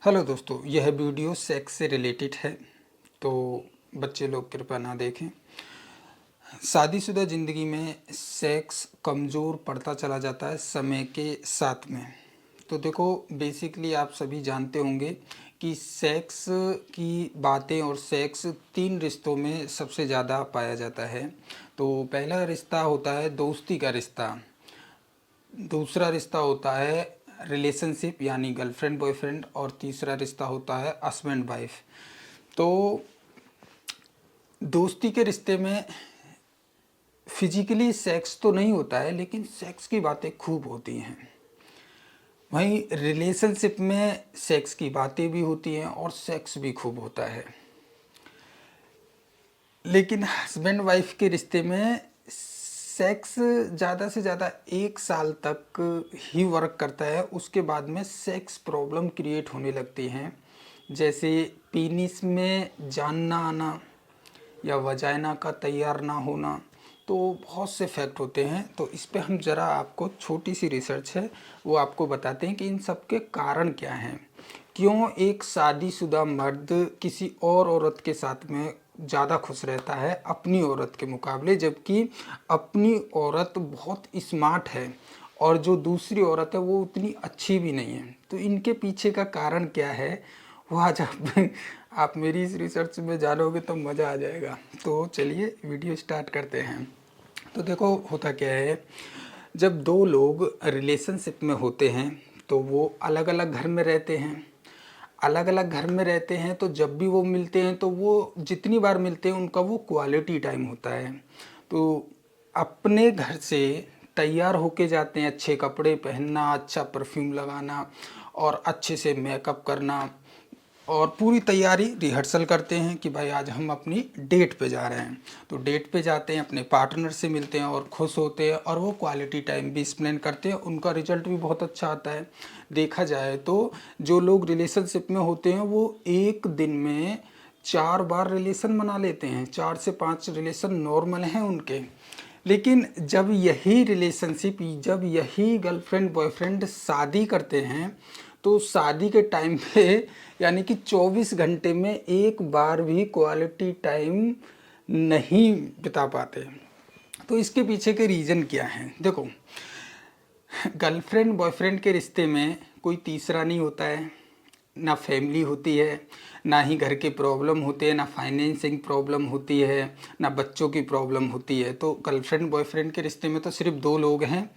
Hello दोस्तों, यह video sex से रिलेटेड है, तो बच्चे लोग कृपया ना देखें। शादीशुदा ज़िंदगी में सेक्स कमज़ोर पड़ता चला जाता है समय के साथ में। तो देखो, बेसिकली आप सभी जानते होंगे कि सेक्स की बातें और सेक्स 3 रिश्तों में सबसे ज़्यादा पाया जाता है। तो पहला रिश्ता होता है दोस्ती का रिश्ता, दूसरा रिश्ता होता है रिलेशनशिप यानी गर्लफ्रेंड बॉयफ्रेंड, और तीसरा रिश्ता होता है हस्बैंड वाइफ। तो दोस्ती के रिश्ते में फिजिकली सेक्स तो नहीं होता है, लेकिन सेक्स की बातें खूब होती हैं। वहीं रिलेशनशिप में सेक्स की बातें भी होती हैं और सेक्स भी खूब होता है। लेकिन हस्बैंड वाइफ के रिश्ते में सेक्स ज़्यादा से ज़्यादा 1 साल तक ही वर्क करता है। उसके बाद में सेक्स प्रॉब्लम क्रिएट होने लगती हैं, जैसे पीनिस में जान ना आना या वजाइना का तैयार ना होना। तो बहुत से फैक्ट होते हैं। तो इस पे हम ज़रा आपको छोटी सी रिसर्च है वो आपको बताते हैं कि इन सब के कारण क्या हैं। क्यों एक शादीशुदा मर्द किसी और औरत के साथ में ज़्यादा खुश रहता है अपनी औरत के मुकाबले, जबकि अपनी औरत बहुत स्मार्ट है और जो दूसरी औरत है वो उतनी अच्छी भी नहीं है। तो इनके पीछे का कारण क्या है वो आज आप मेरी इस रिसर्च में जानोगे तो मज़ा आ जाएगा। तो चलिए वीडियो स्टार्ट करते हैं। तो देखो, होता क्या है, जब दो लोग रिलेशनशिप में होते हैं तो वो अलग अलग घर में रहते हैं। अलग अलग घर में रहते हैं तो जब भी वो मिलते हैं तो वो जितनी बार मिलते हैं उनका वो क्वालिटी टाइम होता है। तो अपने घर से तैयार होके जाते हैं, अच्छे कपड़े पहनना, अच्छा परफ्यूम लगाना और अच्छे से मेकअप करना, और पूरी तैयारी रिहर्सल करते हैं कि भाई आज हम अपनी डेट पे जा रहे हैं। तो डेट पे जाते हैं, अपने पार्टनर से मिलते हैं और खुश होते हैं, और वो क्वालिटी टाइम भी स्पेंड करते हैं। उनका रिजल्ट भी बहुत अच्छा आता है। देखा जाए तो जो लोग रिलेशनशिप में होते हैं वो एक दिन में 4 बार रिलेशन बना लेते हैं। 4 से 5 रिलेशन नॉर्मल हैं उनके। लेकिन जब यही गर्लफ्रेंड बॉयफ्रेंड शादी करते हैं तो शादी के टाइम पे यानी कि 24 घंटे में एक बार भी क्वालिटी टाइम नहीं बिता पाते। तो इसके पीछे के रीज़न क्या हैं? देखो, गर्लफ्रेंड बॉयफ्रेंड के रिश्ते में कोई तीसरा नहीं होता है, ना फैमिली होती है, ना ही घर के प्रॉब्लम होते हैं, ना फाइनेंसिंग प्रॉब्लम होती है, ना बच्चों की प्रॉब्लम होती है। तो गर्लफ्रेंड बॉयफ्रेंड के रिश्ते में तो सिर्फ 2 लोग हैं,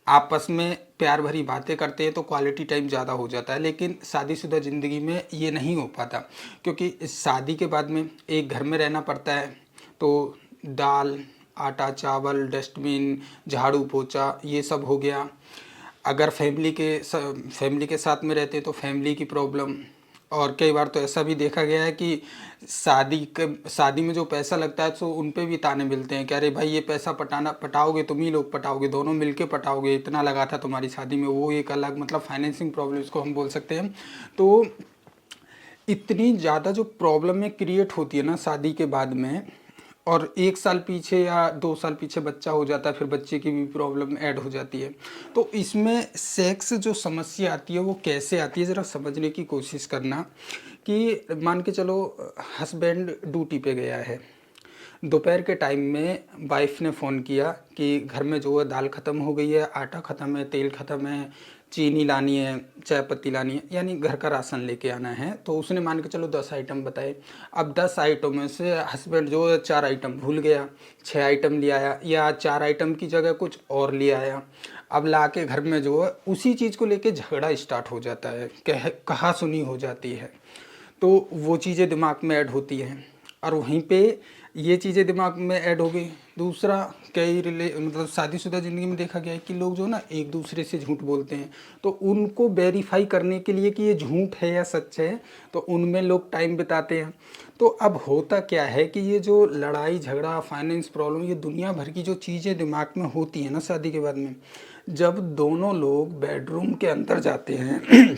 आपस में प्यार भरी बातें करते हैं तो क्वालिटी टाइम ज़्यादा हो जाता है। लेकिन शादीशुदा ज़िंदगी में ये नहीं हो पाता, क्योंकि इस शादी के बाद में एक घर में रहना पड़ता है। तो दाल आटा चावल डस्टबिन झाड़ू पोछा ये सब हो गया। अगर फैमिली के साथ में रहते तो फैमिली की प्रॉब्लम। और कई बार तो ऐसा भी देखा गया है कि शादी में जो पैसा लगता है तो उन पे भी ताने मिलते हैं कि अरे भाई ये पैसा पटाओगे तुम ही लोग पटाओगे, दोनों मिलके पटाओगे, इतना लगा था तुम्हारी शादी में। वो एक अलग मतलब फाइनेंसिंग प्रॉब्लम इसको हम बोल सकते हैं। तो इतनी ज़्यादा जो प्रॉब्लमें क्रिएट होती है ना शादी के बाद में, और 1 साल पीछे या 2 साल पीछे बच्चा हो जाता है, फिर बच्चे की भी प्रॉब्लम ऐड हो जाती है। तो इसमें सेक्स जो समस्या आती है वो कैसे आती है, ज़रा समझने की कोशिश करना। कि मान के चलो हस्बैंड ड्यूटी पे गया है, दोपहर के टाइम में वाइफ ने फ़ोन किया कि घर में जो है दाल ख़त्म हो गई है, आटा ख़त्म है, तेल ख़त्म है, चीनी लानी है, चाय पत्ती लानी है, यानी घर का राशन लेके आना है। तो उसने मान के चलो 10 आइटम बताए। अब 10 आइटम में से हस्बैंड जो है 4 आइटम भूल गया, 6 आइटम ले आया, या 4 आइटम की जगह कुछ और ले आया। अब ला के घर में जो है उसी चीज़ को लेके झगड़ा स्टार्ट हो जाता है, कहा सुनी हो जाती है। तो वो चीज़ें दिमाग में ऐड होती हैं, और वहीं पे ये चीज़ें दिमाग में ऐड हो गई। दूसरा, कई मतलब शादीशुदा ज़िंदगी में देखा गया है कि लोग जो ना एक दूसरे से झूठ बोलते हैं। तो उनको वेरीफाई करने के लिए कि ये झूठ है या सच है, तो उनमें लोग टाइम बिताते हैं। तो अब होता क्या है कि ये जो लड़ाई झगड़ा फाइनेंस प्रॉब्लम, ये दुनिया भर की जो चीज़ें दिमाग में होती हैं ना शादी के बाद में, जब दोनों लोग बेडरूम के अंदर जाते हैं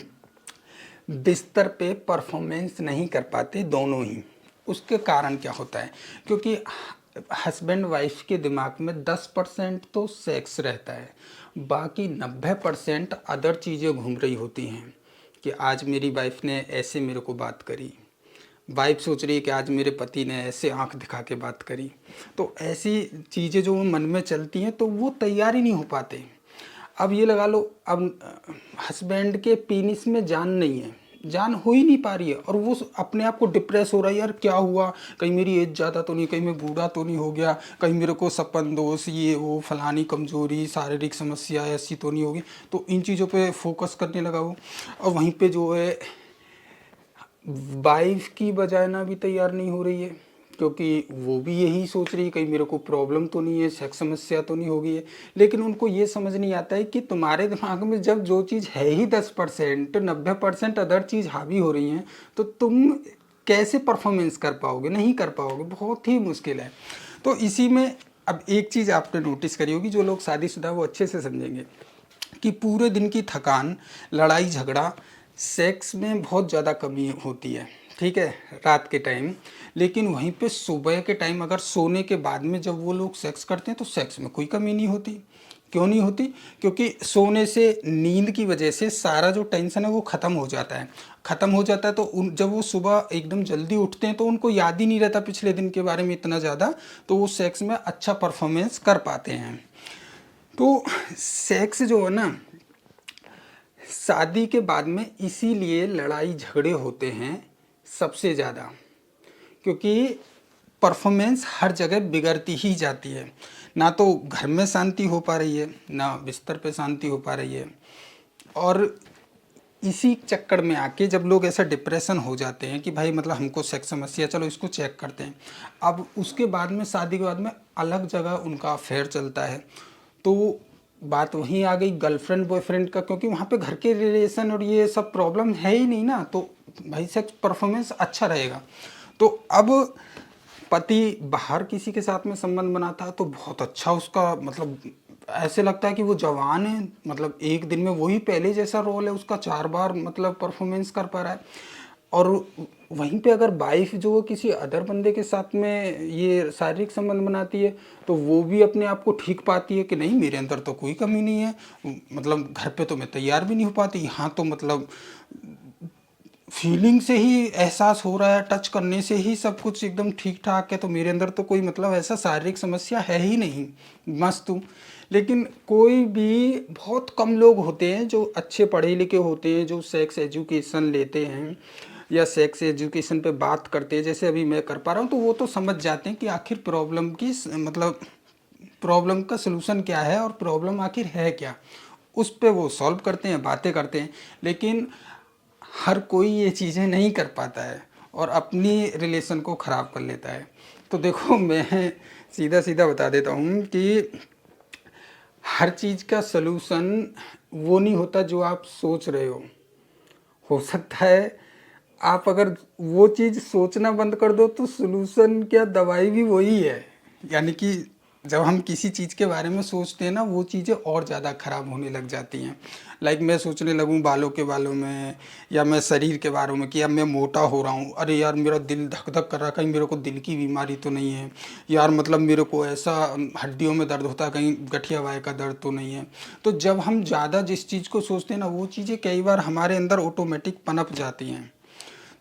बिस्तर पे परफॉर्मेंस नहीं कर पाते दोनों ही। उसके कारण क्या होता है? क्योंकि हस्बैंड वाइफ के दिमाग में 10% तो सेक्स रहता है, बाकी 90% अदर चीज़ें घूम रही होती हैं। कि आज मेरी वाइफ ने ऐसे मेरे को बात करी, वाइफ सोच रही है कि आज मेरे पति ने ऐसे आंख दिखा के बात करी। तो ऐसी चीज़ें जो मन में चलती हैं तो वो तैयार ही नहीं हो पाते। अब ये लगा लो, अब हस्बैंड के पेनिस में जान नहीं है, जान हो ही नहीं पा रही है, और वो अपने आप को डिप्रेस हो रहा है, यार क्या हुआ, कहीं मेरी एज ज़्यादा तो नहीं, कहीं मैं बूढ़ा तो नहीं हो गया, कहीं मेरे को सपन दोष, ये वो फलानी कमजोरी, शारीरिक समस्या ऐसी तो नहीं होगी। तो इन चीज़ों पे फोकस करने लगा वो। और वहीं पे जो है वाइफ की बजाना भी तैयार नहीं हो रही है, क्योंकि वो भी यही सोच रही है कहीं मेरे को प्रॉब्लम तो नहीं है, सेक्स समस्या तो नहीं होगी है। लेकिन उनको ये समझ नहीं आता है कि तुम्हारे दिमाग में जब जो चीज़ है ही 10%, 90% अदर चीज़ हावी हो रही हैं, तो तुम कैसे परफॉर्मेंस कर पाओगे? नहीं कर पाओगे, बहुत ही मुश्किल है। तो इसी में अब एक चीज़ आपने नोटिस करी होगी, जो लोग शादीशुदा वो अच्छे से समझेंगे कि पूरे दिन की थकान, लड़ाई झगड़ा, सेक्स में बहुत ज़्यादा कमी होती है, ठीक है, रात के टाइम। लेकिन वहीं पे सुबह के टाइम अगर सोने के बाद में जब वो लोग सेक्स करते हैं तो सेक्स में कोई कमी नहीं होती। क्यों नहीं होती? क्योंकि सोने से, नींद की वजह से सारा जो टेंशन है वो ख़त्म हो जाता है। ख़त्म हो जाता है तो जब वो सुबह एकदम जल्दी उठते हैं तो उनको याद ही नहीं रहता पिछले दिन के बारे में इतना ज़्यादा, तो वो सेक्स में अच्छा परफॉर्मेंस कर पाते हैं। तो सेक्स जो है ना, शादी के बाद में इसीलिए लड़ाई झगड़े होते हैं सबसे ज़्यादा, क्योंकि परफॉर्मेंस हर जगह बिगड़ती ही जाती है। ना तो घर में शांति हो पा रही है, ना बिस्तर पे शांति हो पा रही है। और इसी चक्कर में आके जब लोग ऐसा डिप्रेशन हो जाते हैं कि भाई मतलब हमको सेक्स समस्या, चलो इसको चेक करते हैं, अब उसके बाद में शादी के बाद में अलग जगह उनका अफेयर चलता है। तो बात वहीं आ गई गर्लफ्रेंड बॉयफ्रेंड का, क्योंकि वहाँ पे घर के रिलेशन और ये सब प्रॉब्लम है ही नहीं ना, तो भाई सेक्स परफॉर्मेंस अच्छा रहेगा। तो अब पति बाहर किसी के साथ में संबंध बनाता है तो बहुत अच्छा उसका, मतलब ऐसे लगता है कि वो जवान है, मतलब एक दिन में वही पहले जैसा रोल है उसका, 4 बार मतलब परफॉर्मेंस कर पा रहा है। और वहीं पे अगर वाइफ जो किसी अदर बंदे के साथ में ये शारीरिक संबंध बनाती है तो वो भी अपने आप को ठीक पाती है कि नहीं, मेरे अंदर तो कोई कमी नहीं है, मतलब घर पे तो मैं तैयार भी नहीं हो पाती, यहाँ तो मतलब फीलिंग से ही एहसास हो रहा है, टच करने से ही सब कुछ एकदम ठीक ठाक है, तो मेरे अंदर तो कोई मतलब ऐसा शारीरिक समस्या है ही नहीं, मस्त हूँ। लेकिन कोई भी, बहुत कम लोग होते हैं जो अच्छे पढ़े लिखे होते हैं, जो सेक्स एजुकेशन लेते हैं या सेक्स एजुकेशन पे बात करते हैं, जैसे अभी मैं कर पा रहा हूँ, तो वो तो समझ जाते हैं कि आखिर प्रॉब्लम की, मतलब प्रॉब्लम का सलूशन क्या है और प्रॉब्लम आखिर है क्या, उस पे वो सॉल्व करते हैं, बातें करते हैं। लेकिन हर कोई ये चीज़ें नहीं कर पाता है और अपनी रिलेशन को ख़राब कर लेता है। तो देखो, मैं सीधा सीधा बता देता हूँ कि हर चीज़ का सलूशन वो नहीं होता जो आप सोच रहे हो सकता है आप अगर वो चीज़ सोचना बंद कर दो तो सलूशन क्या, दवाई भी वही है। यानी कि जब हम किसी चीज़ के बारे में सोचते हैं ना, वो चीज़ें और ज़्यादा ख़राब होने लग जाती हैं। लाइक मैं सोचने लगूँ बालों के बालों में, या मैं शरीर के बारे में कि अब मैं मोटा हो रहा हूँ, अरे यार मेरा दिल धक धक कर रहा है, कहीं मेरे को दिल की बीमारी तो नहीं है, यार मतलब मेरे को ऐसा हड्डियों में दर्द होता है, कहीं गठिया वाय का दर्द तो नहीं है। तो जब हम ज़्यादा जिस चीज़ को सोचते हैं ना, वो चीज़ें कई बार हमारे अंदर ऑटोमेटिक पनप जाती हैं।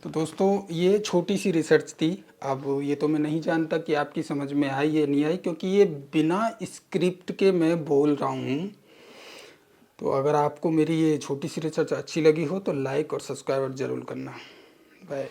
तो दोस्तों, ये छोटी सी रिसर्च थी। अब ये तो मैं नहीं जानता कि आपकी समझ में आई या नहीं आई, क्योंकि ये बिना स्क्रिप्ट के मैं बोल रहा हूँ। तो अगर आपको मेरी ये छोटी सी रिसर्च अच्छी लगी हो तो लाइक और सब्सक्राइब ज़रूर करना। बाय।